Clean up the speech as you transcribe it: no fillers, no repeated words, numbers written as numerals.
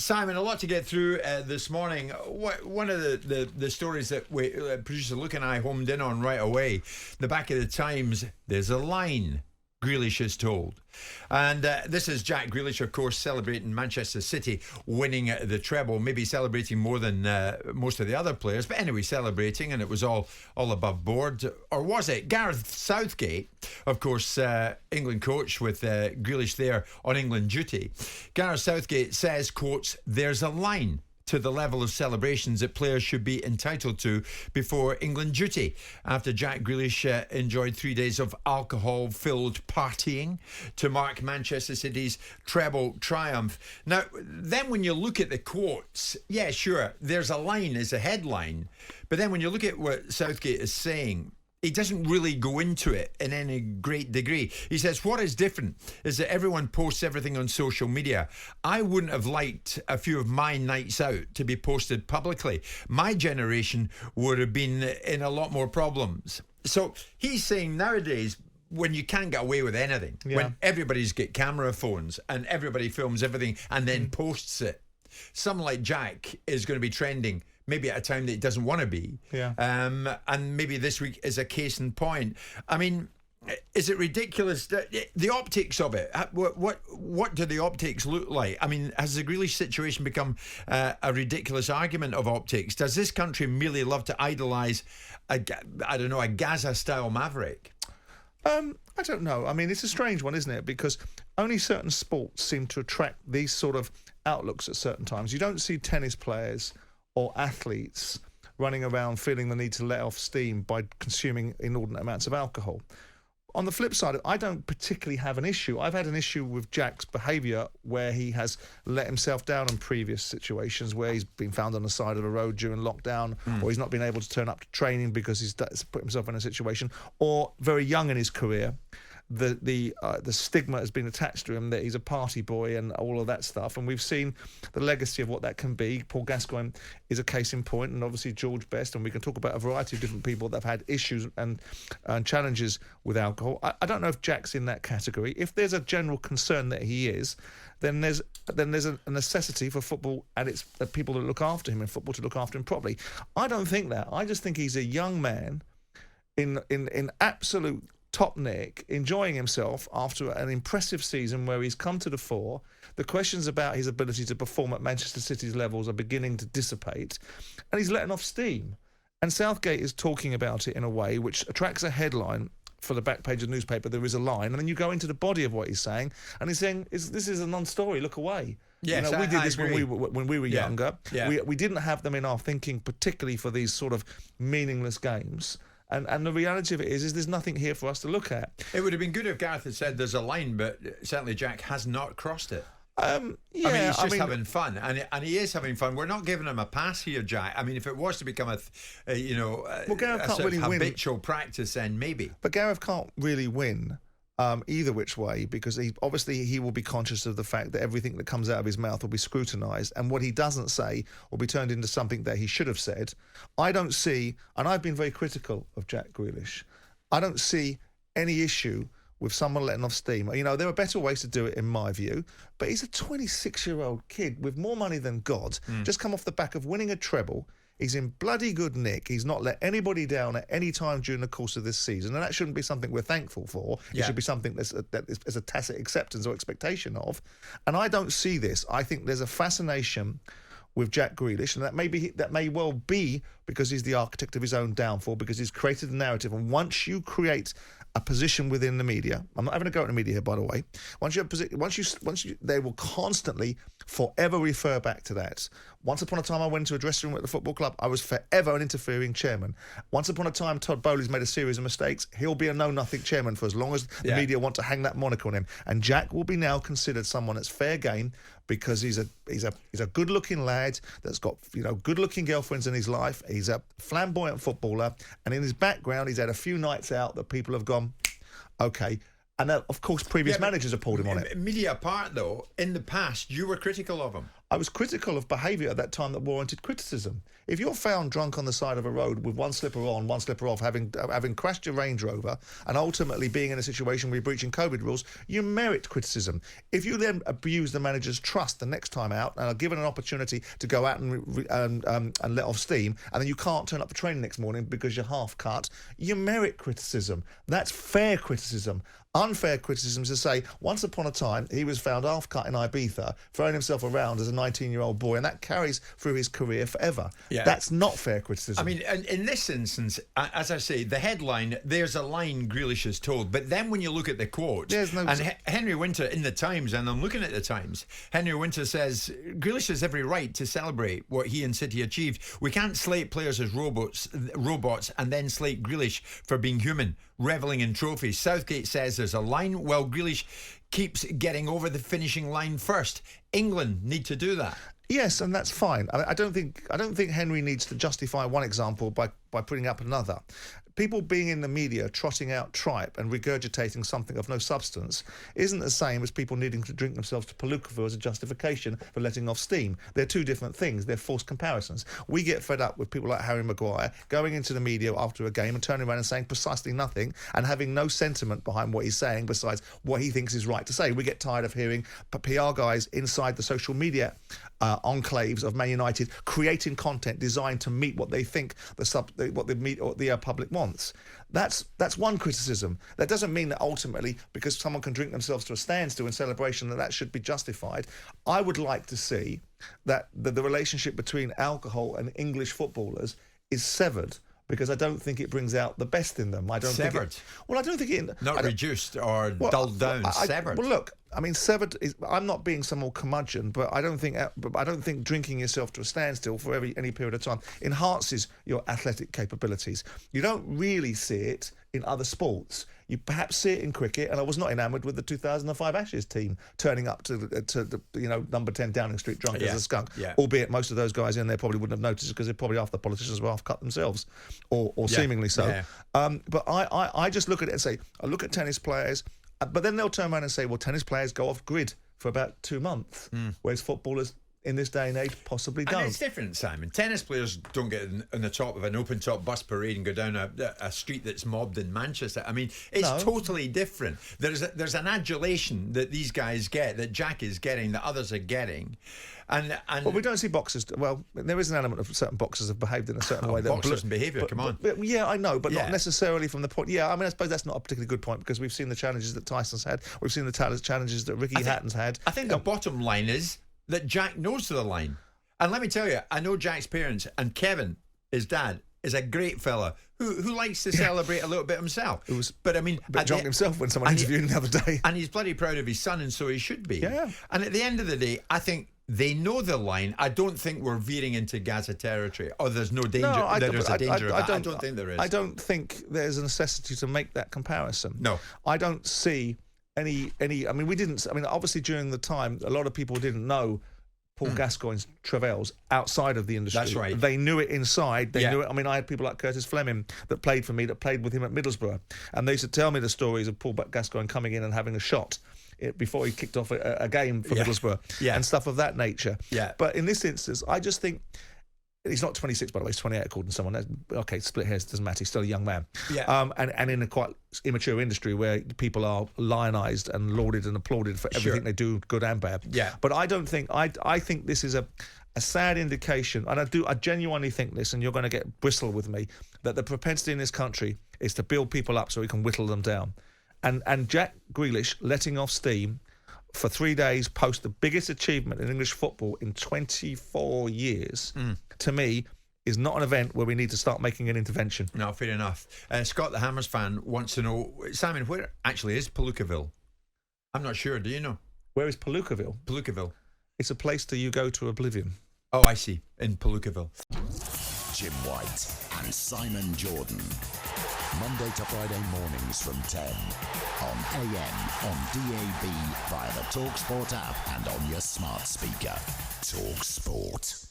Simon, a lot to get through this morning. One of the stories that producer Luke and I homed in on right away, the back of the Times, there's a line Grealish is told. And this is Jack Grealish, of course, celebrating Manchester City winning the treble, maybe celebrating more than most of the other players, but anyway, celebrating, and it was all above board. Or was it? Gareth Southgate, of course, England coach with Grealish there on England duty. Gareth Southgate says, quotes, "There's a line to the level of celebrations that players should be entitled to before England duty," after Jack Grealish enjoyed 3 days of alcohol-filled partying to mark Manchester City's treble triumph. Now, then when you look at the quotes, yeah, sure, there's a line as a headline, but then when you look at what Southgate is saying, he doesn't really go into it in any great degree. He says, what is different is that everyone posts everything on social media. I wouldn't have liked a few of my nights out to be posted publicly. My generation would have been in a lot more problems. So he's saying nowadays, when you can't get away with anything, when everybody's got camera phones and everybody films everything and then posts it, someone like Jack is going to be trending maybe at a time that he doesn't want to be. And maybe this week is a case in point. I mean, is it ridiculous? The optics of it, what do the optics look like? I mean, has the Grealish situation become a ridiculous argument of optics? Does this country merely love to idolise, a Gaza-style maverick? I don't know. I mean, it's a strange one, isn't it? Because only certain sports seem to attract these sort of outlooks at certain times. You don't see tennis players or athletes running around feeling the need to let off steam by consuming inordinate amounts of alcohol. On the flip side, I don't particularly have an issue. I've had an issue with Jack's behaviour where he has let himself down in previous situations where he's been found on the side of the road during lockdown, or he's not been able to turn up to training because he's put himself in a situation, or very young in his career. The stigma has been attached to him that he's a party boy and all of that stuff, and we've seen the legacy of what that can be. Paul Gascoigne is a case in point, and obviously George Best, and we can talk about a variety of different people that have had issues and challenges with alcohol. I don't know if Jack's in that category. If there's a general concern that he is, then there's a necessity for football and it's people that look after him in football to look after him properly. I don't think that. I just think he's a young man in absolute top nick, enjoying himself after an impressive season where he's come to the fore. The questions about his ability to perform at Manchester City's levels are beginning to dissipate, and he's letting off steam. And Southgate is talking about it in a way which attracts a headline for the back page of the newspaper. There is a line, and then you go into the body of what he's saying, and he's saying, this is a non-story, look away. Yes, we did this when we were younger. Yeah. We didn't have them in our thinking, particularly for these sort of meaningless games. And the reality of it is there's nothing here for us to look at. It would have been good if Gareth had said there's a line, but certainly Jack has not crossed it. Yeah, he's just having fun, and he is having fun. We're not giving him a pass here, Jack. I mean, if it was to become habitual practice, then maybe. But Gareth can't really win either which way, because he will be conscious of the fact that everything that comes out of his mouth will be scrutinised, and what he doesn't say will be turned into something that he should have said. I don't see, and I've been very critical of Jack Grealish, I don't see any issue with someone letting off steam. You know, there are better ways to do it in my view, but he's a 26-year-old kid with more money than God, just come off the back of winning a treble. He's in bloody good nick. He's not let anybody down at any time during the course of this season, and that shouldn't be something we're thankful for. It should be something that is a tacit acceptance or expectation of. And I don't see this. I think there's a fascination with Jack Grealish, and that may well be because he's the architect of his own downfall, because he's created a narrative. And once you create a position within the media, I'm not having a go at the media here, by the way. They will constantly, forever refer back to that. Once upon a time, I went to a dressing room at the football club. I was forever an interfering chairman. Once upon a time, Todd Bowley's made a series of mistakes. He'll be a know-nothing chairman for as long as the media want to hang that moniker on him. And Jack will be now considered someone that's fair game, because he's a good-looking lad that's got good-looking girlfriends in his life. He's a flamboyant footballer, and in his background, he's had a few nights out that people have gone, okay. And of course, previous managers have pulled him on it. Media apart, though, in the past, you were critical of him. I was critical of behaviour at that time that warranted criticism. If you're found drunk on the side of a road with one slipper on, one slipper off, having crashed your Range Rover, and ultimately being in a situation where you're breaching COVID rules, you merit criticism. If you then abuse the manager's trust the next time out and are given an opportunity to go out and let off steam, and then you can't turn up for training next morning because you're half cut, you merit criticism. That's fair criticism. Unfair criticism is to say, once upon a time, he was found half-cut in Ibiza, throwing himself around as a 19-year-old boy, and that carries through his career forever. Yeah. That's not fair criticism. I mean, in this instance, as I say, the headline, there's a line Grealish is told, but then when you look at the quote, and Henry Winter in the Times, and I'm looking at the Times, Henry Winter says, Grealish has every right to celebrate what he and City achieved. We can't slate players as robots and then slate Grealish for being human, revelling in trophies. Southgate says there's a line, while Grealish keeps getting over the finishing line first. England need to do that. Yes, and that's fine. I don't think Henry needs to justify one example by putting up another. People being in the media trotting out tripe and regurgitating something of no substance isn't the same as people needing to drink themselves to Palookaville as a justification for letting off steam. They're two different things. They're forced comparisons. We get fed up with people like Harry Maguire going into the media after a game and turning around and saying precisely nothing and having no sentiment behind what he's saying besides what he thinks is right to say. We get tired of hearing PR guys inside the social media enclaves of Man United creating content designed to meet what they think the public wants. That's one criticism. That doesn't mean that ultimately, because someone can drink themselves to a standstill in celebration, that should be justified. I would like to see that the relationship between alcohol and English footballers is severed, because I don't think it brings out the best in them. I don't severed. think it... Not reduced or dulled down. Severed. Well, look, I mean, severed is... I'm not being some old curmudgeon, but I don't think drinking yourself to a standstill for any period of time enhances your athletic capabilities. You don't really see it in other sports. You perhaps see it in cricket, and I was not enamoured with the 2005 Ashes team turning up to the number 10 Downing Street drunk as a skunk. Yeah. Albeit most of those guys in there probably wouldn't have noticed because they're probably half the politicians were half cut themselves, or seemingly so. Yeah. But I just look at it and say, I look at tennis players, but then they'll turn around and say, well, tennis players go off grid for about 2 months, whereas footballers in this day and age possibly don't. And it's different, Simon. Tennis players don't get on the top of an open-top bus parade and go down a street that's mobbed in Manchester. I mean, it's totally different. There's an adulation that these guys get, that Jack is getting, that others are getting. And well, we don't see boxers. Well, there is an element of certain boxers have behaved in a certain way. Boxers and behaviour, come on. But, yeah, I know, but not necessarily from the point. Yeah, I mean, I suppose that's not a particularly good point, because we've seen the challenges that Tyson's had. We've seen the challenges that Ricky Hatton's had. I think the bottom line is that Jack knows the line. And let me tell you, I know Jack's parents, and Kevin, his dad, is a great fella who likes to celebrate a little bit himself. But I mean, a bit drunk himself when someone interviewed him the other day. And he's bloody proud of his son, and so he should be. Yeah. And at the end of the day, I think they know the line. I don't think we're veering into Gaza territory, or there's no danger. There's a danger of that. I don't think there is. I don't think there's a necessity to make that comparison. No. I don't see any. I mean, we didn't. I mean, obviously during the time, a lot of people didn't know Paul Gascoigne's travails outside of the industry. That's right. They knew it inside. They knew it. I mean, I had people like Curtis Fleming that played for me, that played with him at Middlesbrough, and they used to tell me the stories of Paul Gascoigne coming in and having a shot before he kicked off a game for Middlesbrough and stuff of that nature. Yeah. But in this instance, I just think he's not 26, by the way. He's 28, according to someone. Okay, split hairs, doesn't matter. He's still a young man. Yeah. And in a quite immature industry where people are lionised and lauded and applauded for everything they do, good and bad. Yeah. But I don't think... I think this is a sad indication, and I genuinely think this, and you're going to get bristle with me, that the propensity in this country is to build people up so we can whittle them down. And Jack Grealish letting off steam for 3 days post the biggest achievement in English football in 24 years, to me, is not an event where we need to start making an intervention. No, fair enough. Scott, the Hammers fan, wants to know, Simon, where actually is Palookaville? I'm not sure. Do you know? Where is Palookaville? Palookaville. It's a place that you go to oblivion. Oh, I see. In Palookaville. Jim White and Simon Jordan. Monday to Friday mornings from 10 on AM, on DAB, via the talkSPORT app and on your smart speaker. talkSPORT.